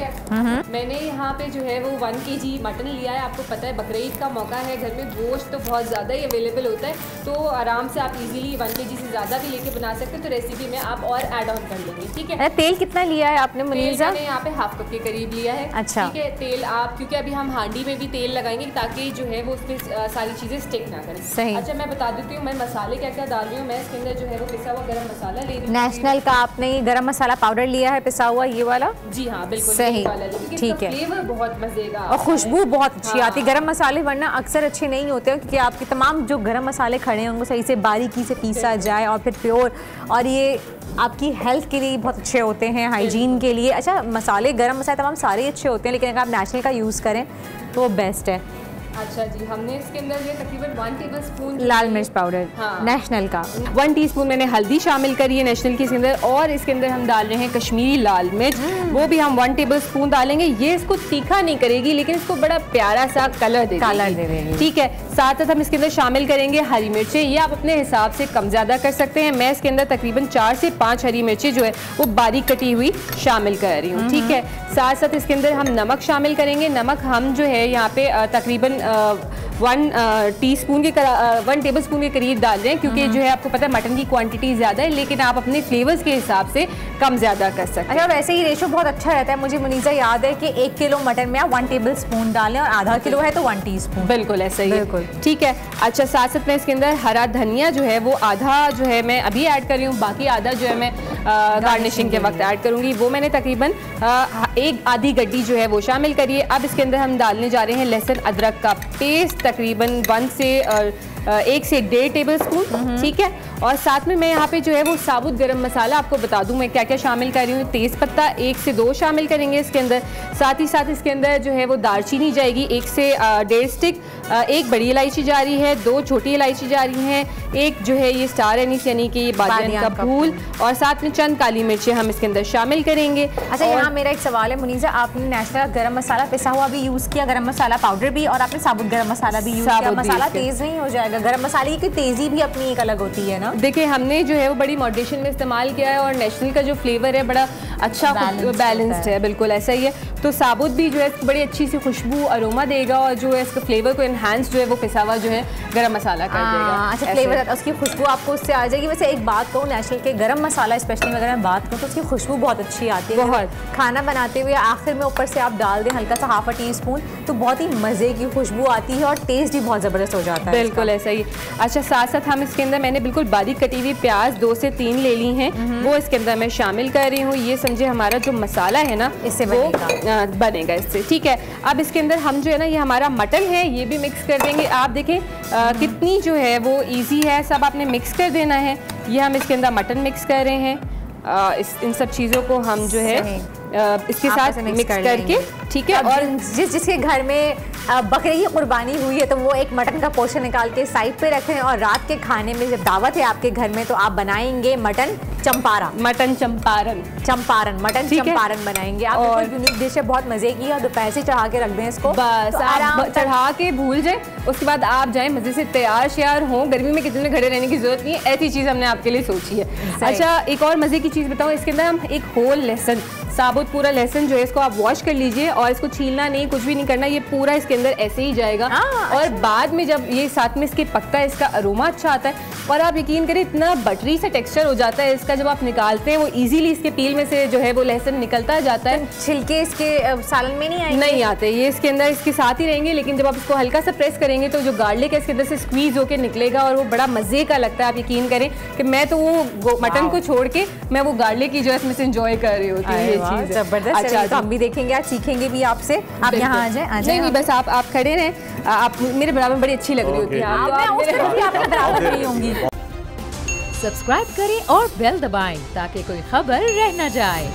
है। मैंने यहाँ पे जो है वो 1 kg मटन लिया है। आपको पता है बकरीद का मौका है, घर में गोश्त तो बहुत ज़्यादा ही अवेलेबल होता है, तो आराम से आप इजीली 1 kg से ज़्यादा भी लेके बना सकते हैं। तो रेसिपी में आप और ऐड ऑन कर लेंगे, ठीक है। तेल कितना लिया है आपने मुनीज़ा? मैंने यहाँ पे हाफ कप के करीब लिया है। अच्छा, ठीक है। तेल आप, क्योंकि अभी हम हांडी में भी तेल लगाएंगे ताकि जो है वो उसमें सारी चीज़ें स्टिक ना करें। सही। अच्छा, मैं बता देती हूँ मैं मसाले क्या क्या डाल रही हूँ। मैं इसके अंदर जो है वो पिसा हुआ गरम मसाला ले रही हूँ। नेशनल का आपने गरम मसाला पाउडर लिया है पिसा हुआ, ये वाला? जी हाँ, बिल्कुल सही, ठीक है। फ्लेवर बहुत मजे का और खुशबू बहुत अच्छी आती है। गरम मसाले वरना अक्सर अच्छे नहीं होते क्योंकि आपके तमाम जो गरम मसाले खड़े हैं उनको सही से बारीकी से पीसा जाए और फिर प्योर, और ये आपकी हेल्थ के लिए बहुत अच्छे होते हैं, हाइजीन के लिए। अच्छा, मसाले गरम मसाले तमाम सारे अच्छे होते हैं, लेकिन अगर आप नेशनल का यूज़ करें तो वो बेस्ट है। अच्छा जी, हमने इसके अंदर ये तकरीबन 1 टेबलस्पून लाल मिर्च पाउडर, हाँ, नेशनल का 1 टीस्पून मैंने हल्दी शामिल करी है नेशनल की इसके अंदर, और इसके अंदर हम डाल रहे हैं कश्मीरी लाल मिर्च, वो भी हम 1 टेबलस्पून डालेंगे। ये इसको तीखा नहीं करेगी लेकिन इसको बड़ा प्यारा सा कलर दे देगी, ठीक है। साथ साथ हम इसके अंदर शामिल करेंगे हरी मिर्चें। ये आप अपने हिसाब से कम ज़्यादा कर सकते हैं। मैं इसके अंदर तकरीबन 4 से 5 हरी मिर्चें जो है वो बारीक कटी हुई शामिल कर रही हूँ, ठीक है। साथ साथ इसके अंदर हम नमक शामिल करेंगे। नमक हम जो है यहाँ पे तकरीबन 1 टेबलस्पून के करीब डाल रहे हैं, क्योंकि जो है आपको पता है मटन की क्वांटिटी ज़्यादा है, लेकिन आप अपने फ्लेवर्स के हिसाब से कम ज़्यादा कर सकते हैं। अच्छा, वैसे ही रेशो बहुत अच्छा रहता है। मुझे मुनीज़ा याद है कि 1 किलो मटन में आप 1 टेबलस्पून डालें और आधा किलो है तो 1 टीस्पून। बिल्कुल ऐसा ही है, ठीक है। अच्छा, साथ साथ मैं इसके अंदर हरा धनिया जो है वो आधा जो है मैं अभी ऐड कर रही हूँ, बाकी आधा जो है मैं गार्निशिंग के वक्त ऐड करूँगी। वो मैंने तकरीबन 1 आधी गड्डी जो है वो शामिल करिए। अब इसके अंदर हम डालने जा रहे हैं लहसुन अदरक का पेस्ट, तकरीबन 1 से 1.5 टेबलस्पून, ठीक है। और साथ में मैं यहाँ पे जो है वो साबुत गरम मसाला आपको बता दूँ मैं क्या क्या शामिल कर रही हूँ। तेज़ पत्ता 1 से 2 शामिल करेंगे इसके अंदर। साथ ही साथ इसके अंदर जो है वो दालचीनी जाएगी 1 से 1.5 स्टिक, 1 बड़ी इलायची जा रही है, 2 छोटी इलायची जा रही हैं, 1 जो है ये स्टार एनीस यानी कि ये बादियान का फूल, और साथ में चंद काली मिर्चें हम इसके अंदर शामिल करेंगे। अच्छा, यहाँ मेरा एक सवाल है मुनीज़ा, आपने नेशनल गरम मसाला पिसा हुआ भी यूज़ किया, गरम मसाला पाउडर भी, और आपने साबुत गरम मसाला भी यूज़ किया। मसाला तेज़ नहीं हो जाएगा? गरम मसाले की तेज़ी भी अपनी एक अलग होती है ना। देखिए, हमने जो है वो बड़ी मॉडरेशन में इस्तेमाल किया है, और नेशनल का जो फ्लेवर है बड़ा अच्छा बैलेंस्ड है, बिल्कुल ऐसा ही है। तो साबुत भी जो है बड़ी अच्छी सी खुशबू अरोमा देगा, और जो है इसका फ्लेवर को एनहांस जो है वो पिसा हुआ जो है गरम मसाला कर देगा। अच्छा, फ्लेवर उसकी खुशबू आपको उससे आ जाएगी। वैसे एक बात कहूँ, नेशनल के गरम मसाला स्पेशली अगर मैं बात करूँ तो उसकी खुशबू बहुत अच्छी आती है। बहुत खाना बनाते हुए आखिर में ऊपर से आप डाल दें हल्का सा ½ टीस्पून, तो बहुत ही मज़े की खुशबू आती है और टेस्ट भी बहुत ज़बरदस्त हो जाता है। बिल्कुल ऐसा ही। अच्छा, साथ साथ हम इसके अंदर मैंने बिल्कुल बारीक कटी हुई प्याज 2 से 3 ले ली हैं, वो इसके अंदर मैं शामिल कर रही हूँ। ये समझे हमारा जो मसाला है ना इससे बनेगा इससे, ठीक है। अब इसके अंदर हम जो है ना ये हमारा मटन है ये भी मिक्स कर देंगे। आप देखें कितनी जो है वो ईजी है, सब आपने मिक्स कर देना है। ये हम इसके अंदर मटन मिक्स कर रहे हैं, इन सब चीज़ों को हम जो है इसके साथ मिक्स करके, ठीक है। और जिसके घर में बकरी की कुर्बानी हुई है तो वो एक मटन का पोर्शन निकाल के साइड पे रखें, और रात के खाने में जब दावत है आपके घर में तो आप बनाएंगे मटन चंपारण बनाएंगे आप। और यूनिक डिश है, बहुत मजे की है, और दोपहर से चढ़ा के रख दें इसको, बस तो आप चढ़ा के भूल जाए, उसके बाद आप जाएं मजे से तैयार श्यार हों। गर्मी में किचन में खड़े रहने की जरूरत नहीं है, ऐसी चीज़ हमने आपके लिए सोची है। अच्छा, एक और मजे की चीज़ बताऊँ, इसके अंदर हम एक होल लहसुन, साबुत पूरा लहसुन जो है इसको आप वॉश कर लीजिए, और इसको छीलना नहीं, कुछ भी नहीं करना, ये पूरा इसके अंदर ऐसे ही जाएगा। और बाद में जब ये साथ में इसके पकता है, इसका अरोमा अच्छा आता है, और आप यकीन करें इतना बटरी सा टेक्सचर हो जाता है इसका, जब आप निकालते हैं वो इजीली इसके पील में से जो है वो लहसुन निकलता जाता है। छिलके इसके सालन में नहीं आते, ये इसके अंदर इसके साथ ही रहेंगे, लेकिन जब आप इसको हल्का सा प्रेस करेंगे तो जो गार्लिक है इसके अंदर से स्क्वीज होकर निकलेगा, और वो बड़ा मजे का लगता है। आप यकीन करें कि मैं तो वो मटन को छोड़ के मैं वो गार्लिक की जो है इसमें से एंजॉय कर रही होती हूँ। ये चीज़ जबरदस्त। अच्छा, तो हम भी देखेंगे, आज सीखेंगे भी आपसे। आप यहाँ आ जाए। नहीं, बस आप खड़े रहें, आप मेरे बराबर बड़ी अच्छी लग रही होती है। सब्सक्राइब करें और बेल दबाएं ताकि कोई खबर रह न जाए।